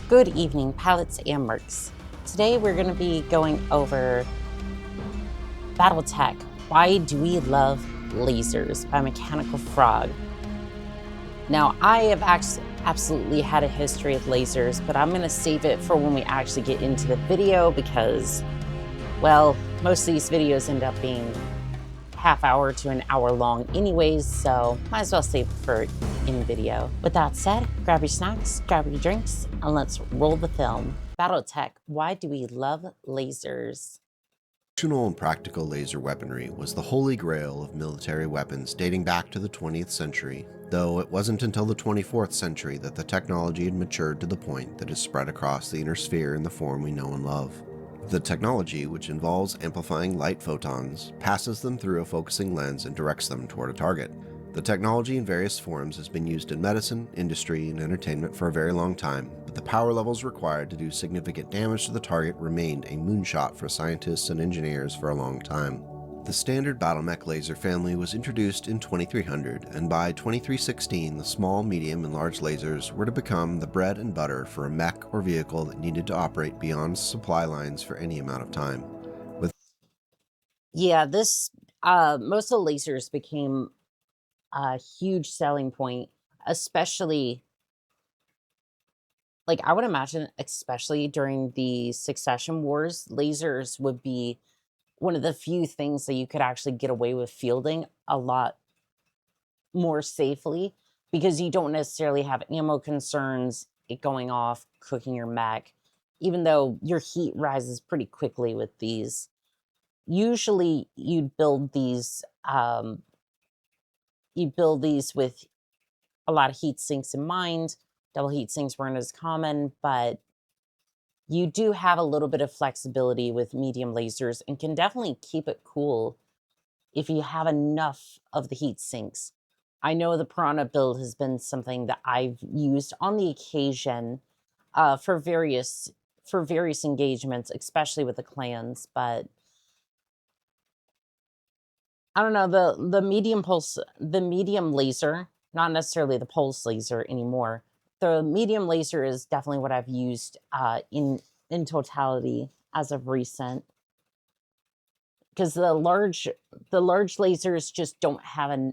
Good evening, pilots and mercs. Today we're going to be going over Battletech, Why Do We Love Lasers by Mechanical Frog. Now, I have absolutely had a history of lasers, but I'm going to save it for when we actually get into the video because, well, most of these videos end up being half hour to an hour long anyways, so might as well save it for in video. With that said, grab your snacks, grab your drinks, and let's roll the film. Battletech, Why Do We Love Lasers? Functional and practical laser weaponry was the holy grail of military weapons dating back to the 20th century, though it wasn't until the 24th century that the technology had matured to the point that it spread across the inner sphere in the form we know and love. The technology, which involves amplifying light photons, passes them through a focusing lens and directs them toward a target. The technology in various forms has been used in medicine, industry, and entertainment for a very long time, but the power levels required to do significant damage to the target remained a moonshot for scientists and engineers for a long time. The standard Battletech laser family was introduced in 2300, and by 2316 the small, medium, and large lasers were to become the bread and butter for a mech or vehicle that needed to operate beyond supply lines for any amount of time. Most of the lasers became a huge selling point, especially, like, I would imagine, especially during the Succession Wars, lasers would be one of the few things that you could actually get away with fielding a lot more safely because you don't necessarily have ammo concerns, it going off, cooking your mech, even though your heat rises pretty quickly with these. Usually you'd build these with a lot of heat sinks in mind. Double heat sinks weren't as common, but you do have a little bit of flexibility with medium lasers and can definitely keep it cool if you have enough of the heat sinks. I know the Piranha build has been something that I've used on the occasion for various engagements, especially with the clans, but I don't know, the medium laser, not necessarily the pulse laser anymore. The medium laser is definitely what I've used in totality as of recent. Because the large lasers just don't have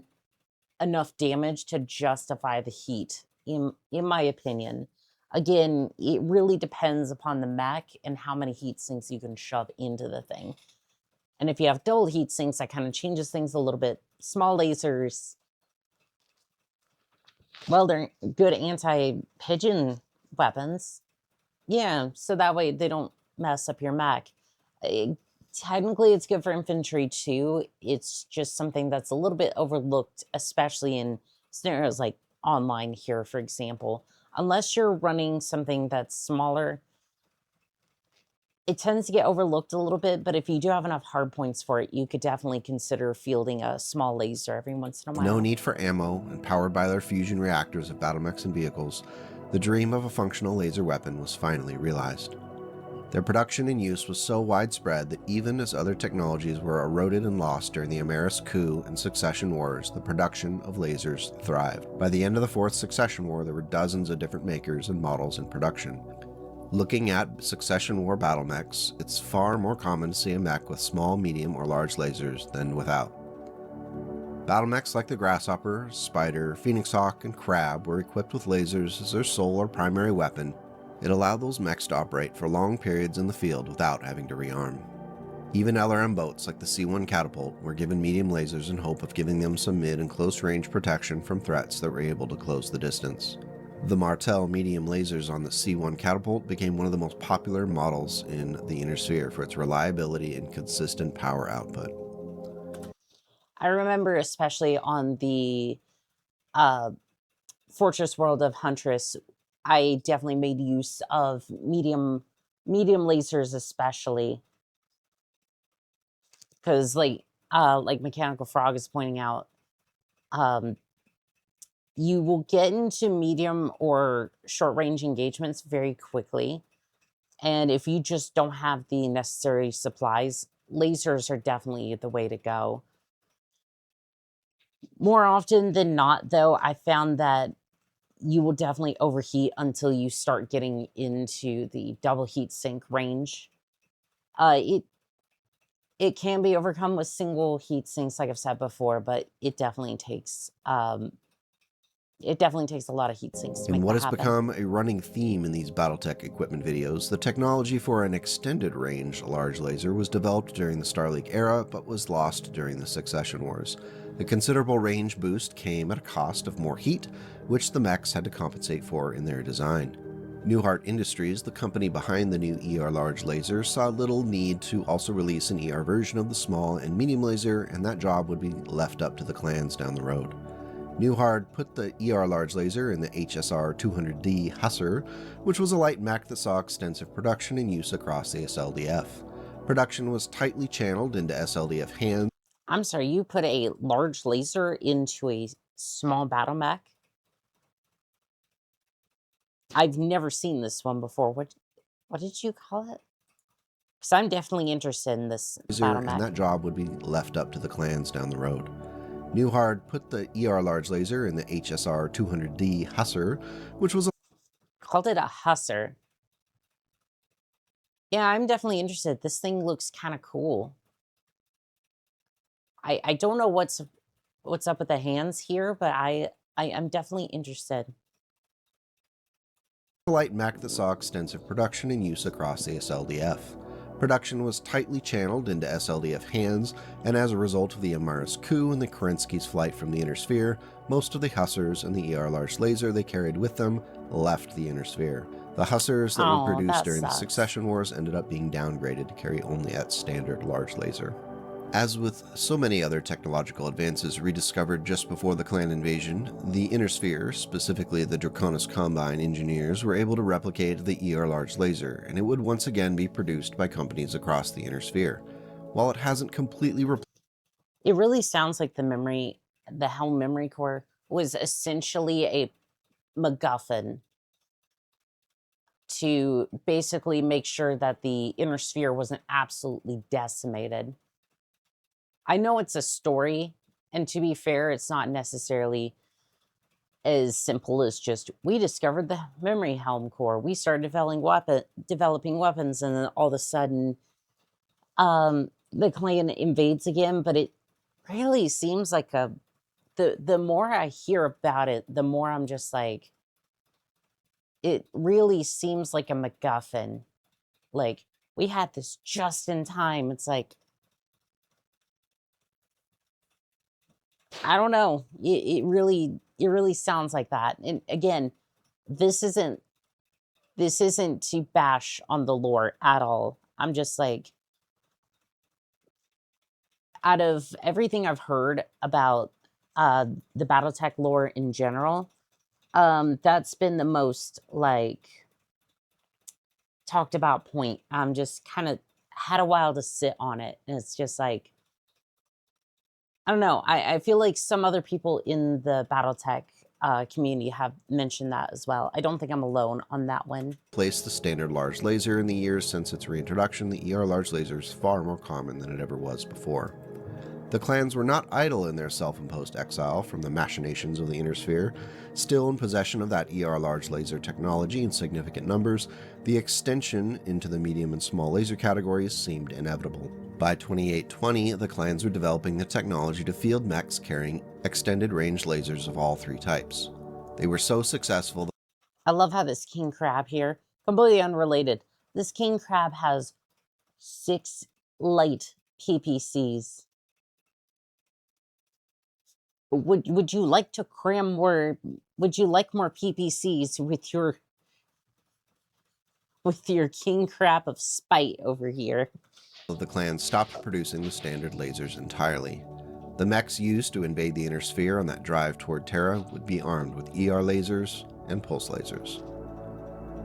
enough damage to justify the heat, in my opinion. Again, it really depends upon the mech and how many heat sinks you can shove into the thing. And if you have double heat sinks, that kind of changes things a little bit. Small lasers, well, they're good anti-pigeon weapons. Yeah, so that way they don't mess up your mech. Technically, it's good for infantry too. It's just something that's a little bit overlooked, especially in scenarios like online here, for example. Unless you're running something that's smaller, it tends to get overlooked a little bit, but if you do have enough hard points for it, you could definitely consider fielding a small laser every once in a while. No need for ammo, and powered by their fusion reactors of battlemechs and vehicles, the dream of a functional laser weapon was finally realized. Their production and use was so widespread that even as other technologies were eroded and lost during the Ameris coup and Succession Wars, the production of lasers thrived. By the end of the Fourth Succession War, there were dozens of different makers and models in production. Looking at Succession War battlemechs, it's far more common to see a mech with small, medium, or large lasers than without. Battlemechs like the Grasshopper, Spider, Phoenix Hawk, and Crab were equipped with lasers as their sole or primary weapon. It allowed those mechs to operate for long periods in the field without having to rearm. Even LRM boats like the C-1 Catapult were given medium lasers in hope of giving them some mid and close range protection from threats that were able to close the distance. The Martel medium lasers on the C-1 Catapult became one of the most popular models in the inner sphere for its reliability and consistent power output. I remember especially on the Fortress World of Huntress, I definitely made use of medium lasers, especially because, like Mechanical Frog is pointing out, you will get into medium or short range engagements very quickly, and if you just don't have the necessary supplies, lasers are definitely the way to go. More often than not, though, I found that you will definitely overheat until you start getting into the double heat sink range. It can be overcome with single heat sinks, like I've said before, but it definitely takes a lot of heat sinks to In make what that has happen. become a running theme in these Battletech equipment videos, the technology for an extended range large laser was developed during the Starleague era, but was lost during the Succession Wars. The considerable range boost came at a cost of more heat, which the mechs had to compensate for in their design. Newhart Industries, the company behind the new ER large laser, saw little need to also release an ER version of the small and medium laser, and that job would be left up to the clans down the road. Newhart put the ER large laser in the HSR 200D Hussar, which was a light mech that saw extensive production and use across the SLDF. Production was tightly channeled into SLDF hands. I'm sorry, you put a large laser into a small battle mech? I've never seen this one before. What did you call it? Because I'm definitely interested in this battle mech. And that job would be left up to the clans down the road. Newhart put the ER large laser in the HSR 200D Hussar, which was Called it a Hussar. Yeah, I'm definitely interested. This thing looks kind of cool. I don't know what's up with the hands here, but I'm definitely interested. a light mech that saw extensive production and use across the SLDF. Production was tightly channeled into SLDF hands, and as a result of the Amara's coup and the Kerensky's flight from the Inner Sphere, most of the Hussars and the ER large laser they carried with them left the Inner Sphere. The Hussars that were produced during the Succession Wars ended up being downgraded to carry only at standard large laser. As with so many other technological advances rediscovered just before the clan invasion, the Inner Sphere, specifically the Draconis Combine engineers, were able to replicate the ER large laser, and it would once again be produced by companies across the Inner Sphere. While it hasn't completely it really sounds like the Helm memory core was essentially a MacGuffin to basically make sure that the Inner Sphere wasn't absolutely decimated. I know it's a story, and to be fair, it's not necessarily as simple as just, we discovered the memory helm core, we started developing weapons, and then all of a sudden, the clan invades again. But it really seems like the more I hear about it, the more I'm just like, it really seems like a MacGuffin. Like, we had this just in time. It's like, I don't know. It really sounds like that. And again, this isn't to bash on the lore at all. I'm just like, out of everything I've heard about the Battletech lore in general, that's been the most like talked about point. I'm just kind of had a while to sit on it, and it's just like, I don't know. I feel like some other people in the Battletech community have mentioned that as well. I don't think I'm alone on that one. Replaced the standard large laser in the years since its reintroduction, the ER large laser is far more common than it ever was before. The clans were not idle in their self-imposed exile from the machinations of the Inner Sphere. Still in possession of that ER large laser technology in significant numbers, the extension into the medium and small laser categories seemed inevitable. By 2820, the clans were developing the technology to field mechs carrying extended range lasers of all three types. They were so successful. I love how this king crab here, completely unrelated, this king crab has 6 light PPCs. Would you like to cram more? Would you like more PPCs with your king crab of spite over here? The clan stopped producing the standard lasers entirely. The mechs used to invade the Inner Sphere on that drive toward Terra would be armed with ER lasers and pulse lasers.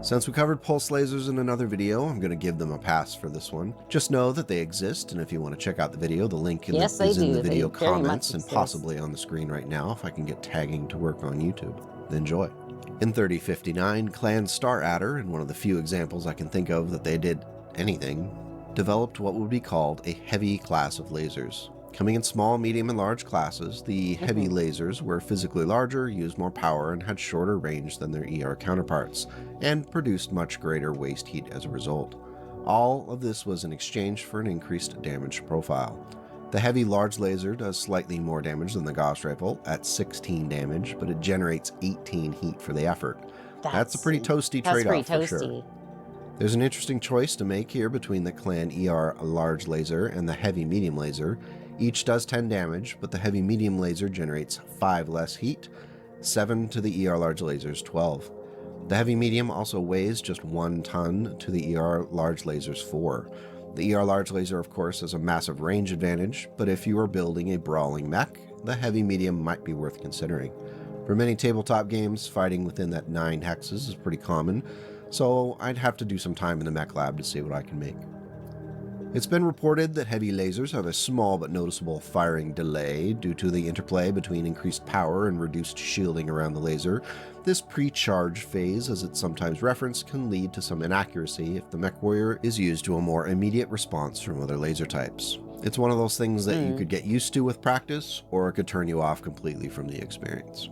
Since we covered pulse lasers in another video, I'm going to give them a pass for this one. Just know that they exist, and if you want to check out the video, the link is in the video comments and possibly on the screen right now if I can get tagging to work on YouTube. Enjoy. In 3059, Clan Star Adder, in one of the few examples I can think of that they did anything, developed what would be called a heavy class of lasers. Coming in small, medium, and large classes, the heavy Mhm. lasers were physically larger, used more power, and had shorter range than their ER counterparts, and produced much greater waste heat as a result. All of this was in exchange for an increased damage profile. The heavy large laser does slightly more damage than the Gauss rifle at 16 damage, but it generates 18 heat for the effort. That's a pretty toasty That's pretty trade-off for sure. toasty. There's an interesting choice to make here between the Clan ER large laser and the heavy medium laser. Each does 10 damage, but the heavy medium laser generates 5 less heat, 7 to the ER large laser's 12. The heavy medium also weighs just 1 ton to the ER large laser's 4. The ER large laser, of course, has a massive range advantage, but if you are building a brawling mech, the heavy medium might be worth considering. For many tabletop games, fighting within that 9 hexes is pretty common, so I'd have to do some time in the mech lab to see what I can make. It's been reported that heavy lasers have a small but noticeable firing delay due to the interplay between increased power and reduced shielding around the laser. This pre-charge phase, as it's sometimes referenced, can lead to some inaccuracy if the mech warrior is used to a more immediate response from other laser types. It's one of those things that you could get used to with practice, or it could turn you off completely from the experience.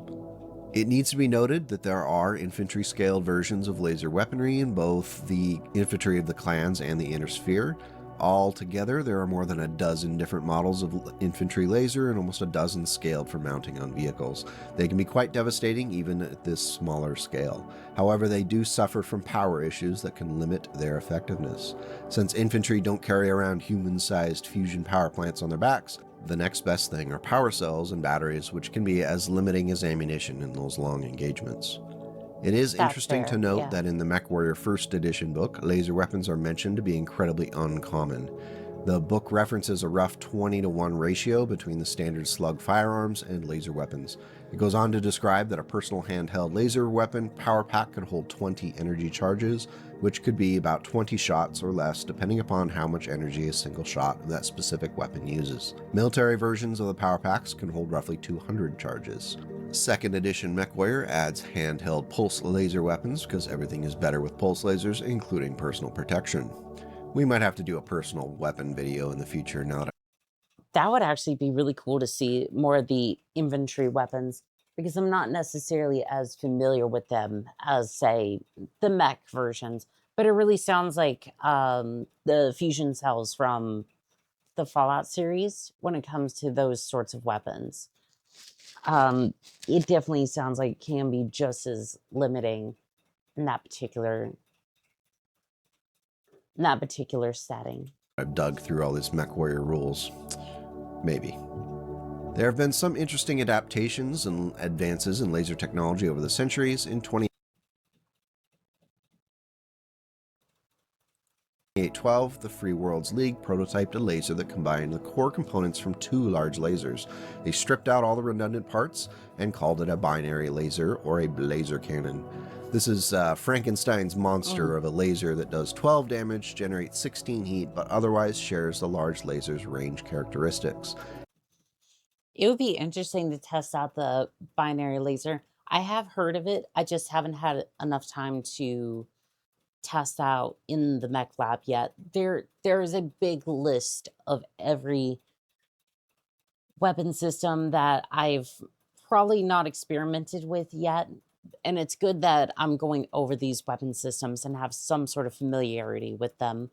It needs to be noted that there are infantry-scaled versions of laser weaponry in both the infantry of the clans and the inner sphere. Altogether, there are more than a dozen different models of infantry laser and almost a dozen scaled for mounting on vehicles. They can be quite devastating even at this smaller scale. However, they do suffer from power issues that can limit their effectiveness. Since infantry don't carry around human-sized fusion power plants on their backs, the next best thing are power cells and batteries, which can be as limiting as ammunition in those long engagements. It is interesting to note that in the MechWarrior 1st edition book, laser weapons are mentioned to be incredibly uncommon. The book references a rough 20-to-1 ratio between the standard slug firearms and laser weapons. It goes on to describe that a personal handheld laser weapon power pack can hold 20 energy charges, which could be about 20 shots or less depending upon how much energy a single shot of that specific weapon uses. Military versions of the power packs can hold roughly 200 charges. Second edition MechWarrior adds handheld pulse laser weapons because everything is better with pulse lasers, including personal protection. We might have to do a personal weapon video in the future now. That would actually be really cool to see more of the infantry weapons, because I'm not necessarily as familiar with them as, say, the mech versions. But it really sounds like the fusion cells from the Fallout series when it comes to those sorts of weapons. It definitely sounds like it can be just as limiting in that particular setting. I've dug through all these MechWarrior rules. Maybe. There have been some interesting adaptations and advances in laser technology over the centuries. In 2812, the Free Worlds League prototyped a laser that combined the core components from 2 large lasers. They stripped out all the redundant parts and called it a binary laser or a blazer cannon. This is Frankenstein's monster of a laser that does 12 damage, generates 16 heat, but otherwise shares the large laser's range characteristics. It would be interesting to test out the binary laser. I have heard of it. I just haven't had enough time to test out in the mech lab yet. There is a big list of every weapon system that I've probably not experimented with yet. And it's good that I'm going over these weapon systems and have some sort of familiarity with them.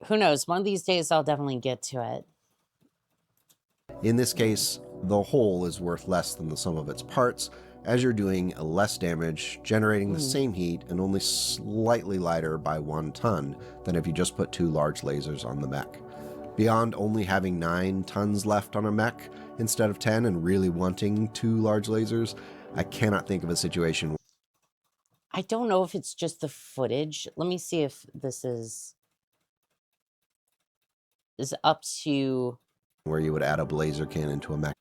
Who knows? One of these days I'll definitely get to it. In this case, the whole is worth less than the sum of its parts, as you're doing less damage, generating the same heat, and only slightly lighter by 1 ton than if you just put 2 large lasers on the mech. Beyond only having 9 tons left on a mech instead of 10 and really wanting 2 large lasers, I cannot think of a situation. I don't know if it's just the footage. Let me see if this is up to Where you would add a blazer cannon to a mech.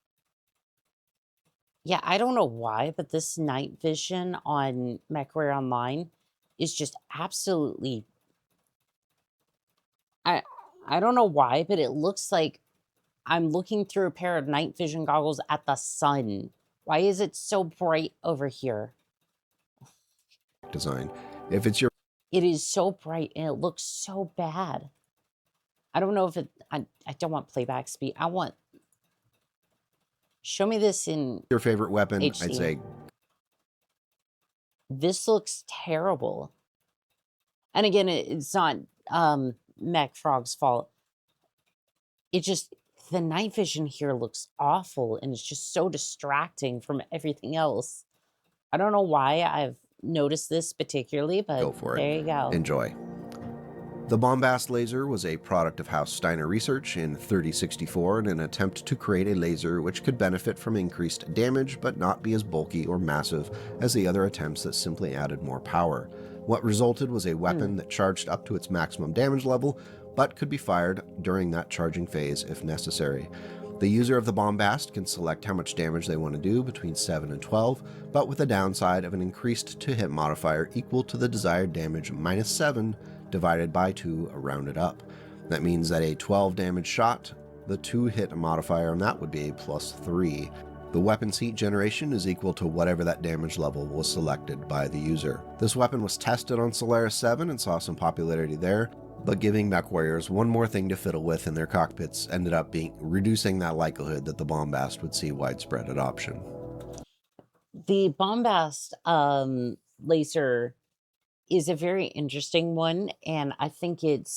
Yeah, I don't know why, but this night vision on MechWarrior Online is just absolutely I don't know why, but it looks like I'm looking through a pair of night vision goggles at the sun. Why is it so bright over here? Design. If it's your It is so bright and it looks so bad. I don't know if it, I don't want playback speed. I want, show me this in Your favorite weapon, HD. I'd say. This looks terrible. And again, it's not Mech Frog's fault. It just, the night vision here looks awful, and it's just so distracting from everything else. I don't know why I've noticed this particularly, but Go for it. there you go. Enjoy. The Bombast laser was a product of House Steiner Research in 3064 in an attempt to create a laser which could benefit from increased damage but not be as bulky or massive as the other attempts that simply added more power. What resulted was a weapon that charged up to its maximum damage level but could be fired during that charging phase if necessary. The user of the Bombast can select how much damage they want to do between 7 and 12, but with the downside of an increased to-hit modifier equal to the desired damage minus 7 divided by 2 rounded up. That means that a 12 damage shot, the 2-hit modifier on that would be a plus 3. The weapon's heat generation is equal to whatever that damage level was selected by the user. This weapon was tested on Solaris 7 and saw some popularity there, but giving mech warriors one more thing to fiddle with in their cockpits ended up reducing that likelihood that the Bombast would see widespread adoption. The Bombast laser is a very interesting one, and I think it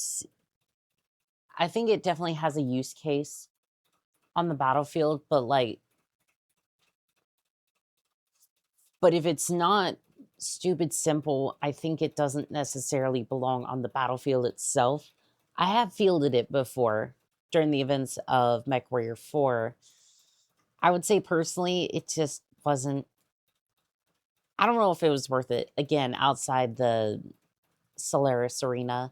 definitely has a use case on the battlefield, but if it's not stupid simple, I think it doesn't necessarily belong on the battlefield itself. I have fielded it before during the events of MechWarrior 4. I would say personally, it just wasn't, I don't know if it was worth it, again, outside the Solaris arena.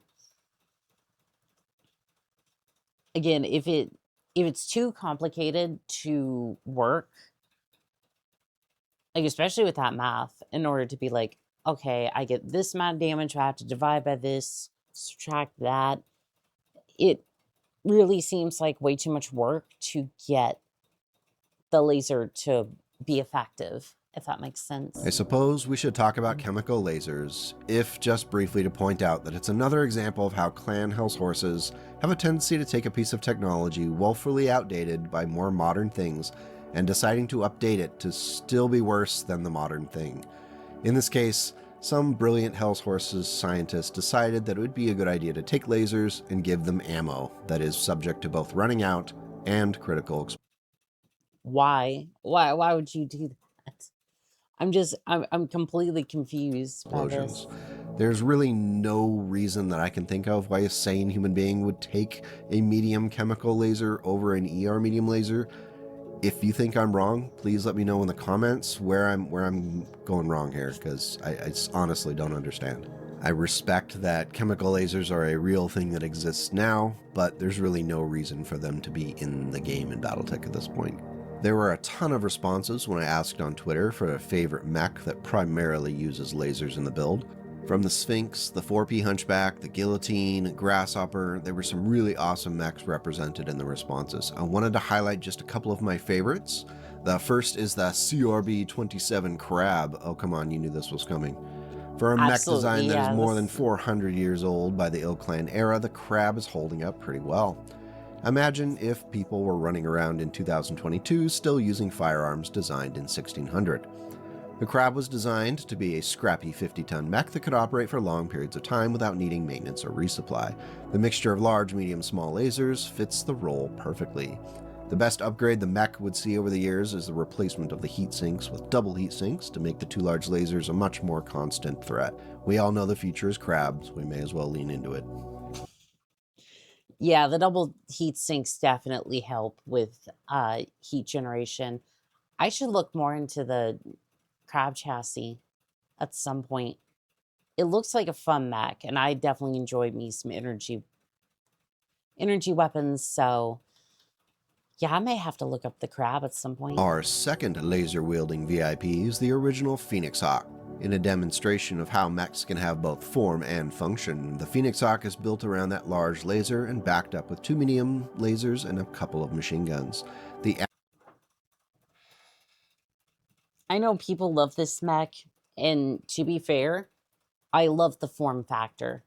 Again, if it's too complicated to work, like especially with that math, in order to be like, okay, I get this amount of damage, I have to divide by this, subtract that. It really seems like way too much work to get the laser to be effective, if that makes sense. I suppose we should talk about chemical lasers, if just briefly to point out that it's another example of how Clan Hell's Horses have a tendency to take a piece of technology woefully outdated by more modern things and deciding to update it to still be worse than the modern thing. In this case, some brilliant Hell's Horses scientists decided that it would be a good idea to take lasers and give them ammo that is subject to both running out and critical explosion. Why would you do that? I'm completely confused by this. There's really no reason that I can think of why a sane human being would take a medium chemical laser over an ER medium laser. If you think I'm wrong, please let me know in the comments where I'm going wrong here, because I honestly don't understand. I respect that chemical lasers are a real thing that exists now, but there's really no reason for them to be in the game in Battletech at this point. There were a ton of responses when I asked on Twitter for a favorite mech that primarily uses lasers in the build. From the Sphinx, the 4P Hunchback, the Guillotine, Grasshopper, there were some really awesome mechs represented in the responses. I wanted to highlight just a couple of my favorites. The first is the CRB-27 Crab. Oh, come on, you knew this was coming. For a mech design that is more than 400 years old by the Ill-Clan era, the Crab is holding up pretty well. Imagine if people were running around in 2022 still using firearms designed in 1600. The Crab was designed to be a scrappy 50-ton mech that could operate for long periods of time without needing maintenance or resupply. The mixture of large, medium, small lasers fits the role perfectly. The best upgrade the mech would see over the years is the replacement of the heat sinks with double heat sinks to make the two large lasers a much more constant threat. We all know the future is Crabs, we may as well lean into it. Yeah, the double heat sinks definitely help with heat generation. I should look more into the Crab chassis at some point. It looks like a fun mech, and I definitely enjoy me some energy weapons, so yeah, I may have to look up the Crab at some point. Our second laser-wielding VIP is the original Phoenix Hawk. In a demonstration of how mechs can have both form and function, the Phoenix Hawk is built around that large laser and backed up with two medium lasers and a couple of machine guns. I know people love this mech, and to be fair, I love the form factor.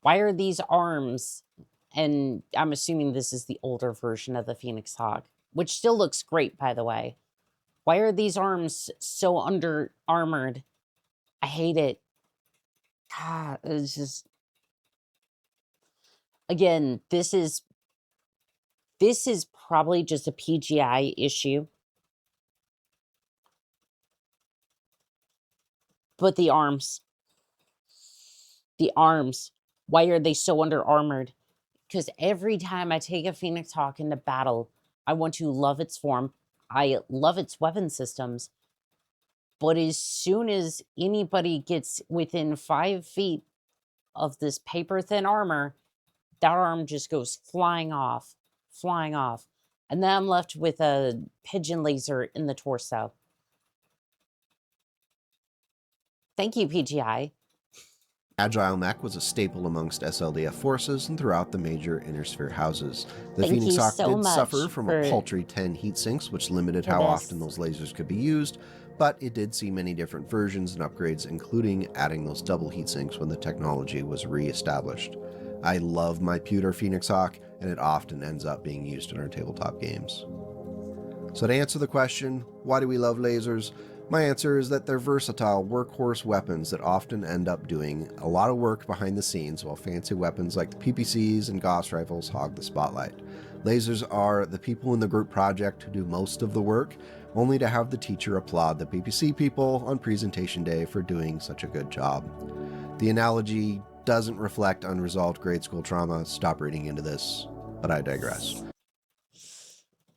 Why are these arms, and I'm assuming this is the older version of the Phoenix Hawk, which still looks great, by the way. Why are these arms so under armored? I hate it. God, it's just, again, this is probably just a PGI issue. But the arms, why are they so under armored? Because every time I take a Phoenix Hawk into battle, I want to love its form. I love its weapon systems. But as soon as anybody gets within 5 feet of this paper thin armor, that arm just goes flying off. And then I'm left with a pigeon laser in the torso. Thank you, PGI. Agile mech was a staple amongst SLDF forces and throughout the major inner sphere houses. The Thank Phoenix you Hawk so did much suffer from a for- paltry 10 heat sinks, which limited for how this. often those lasers could be used, but it did see many different versions and upgrades, including adding those double heat sinks when the technology was re-established. I love my pewter Phoenix Hawk, and it often ends up being used in our tabletop games. So to answer the question, why do we love lasers? My answer is that they're versatile workhorse weapons that often end up doing a lot of work behind the scenes, while fancy weapons like the PPCs and Gauss rifles hog the spotlight. Lasers are the people in the group project who do most of the work, only to have the teacher applaud the PPC people on presentation day for doing such a good job. The analogy doesn't reflect unresolved grade school trauma. Stop reading into this, but I digress.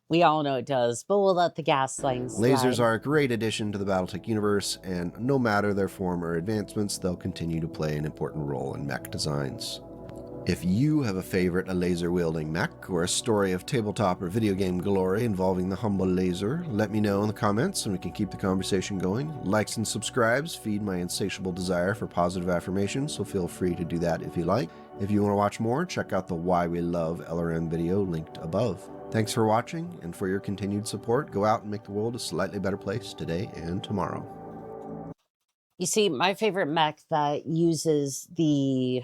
We all know it does, but we'll let the gaslighting slide. Lasers are a great addition to the Battletech universe, and no matter their form or advancements, they'll continue to play an important role in mech designs. If you have a favorite laser-wielding mech, or a story of tabletop or video game glory involving the humble laser, let me know in the comments and we can keep the conversation going. Likes and subscribes feed my insatiable desire for positive affirmation, so feel free to do that if you like. If you want to watch more, check out the Why We Love LRM video linked above. Thanks for watching, and for your continued support. Go out and make the world a slightly better place today and tomorrow. You see, my favorite mech that uses the,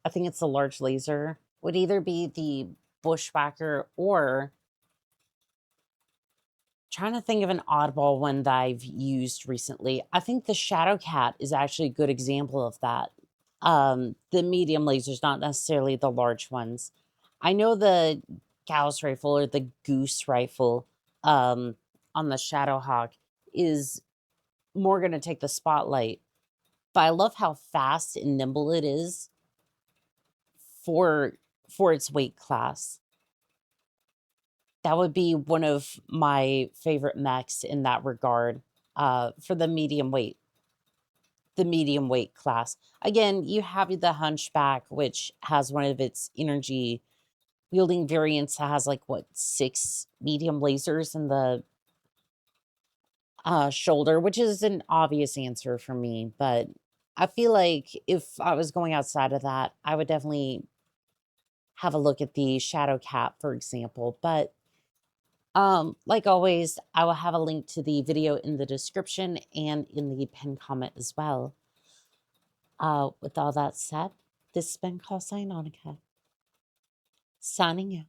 I think it's the large laser, would either be the Bushwhacker or, trying to think of an oddball one that I've used recently. I think the Shadow Cat is actually a good example of that. The medium lasers, not necessarily the large ones. I know the Gauss rifle or the Goose rifle on the Shadow Hawk is more going to take the spotlight. But I love how fast and nimble it is for its weight class. That would be one of my favorite mechs in that regard, for the medium weight class. Again, you have the Hunchback, which has one of its energy wielding variants that has like, what, 6 medium lasers in the shoulder, which is an obvious answer for me. But I feel like if I was going outside of that, I would definitely have a look at the Shadow Cat, for example. But like always, I will have a link to the video in the description and in the pinned comment as well. With all that said, this has been Annika, signing out.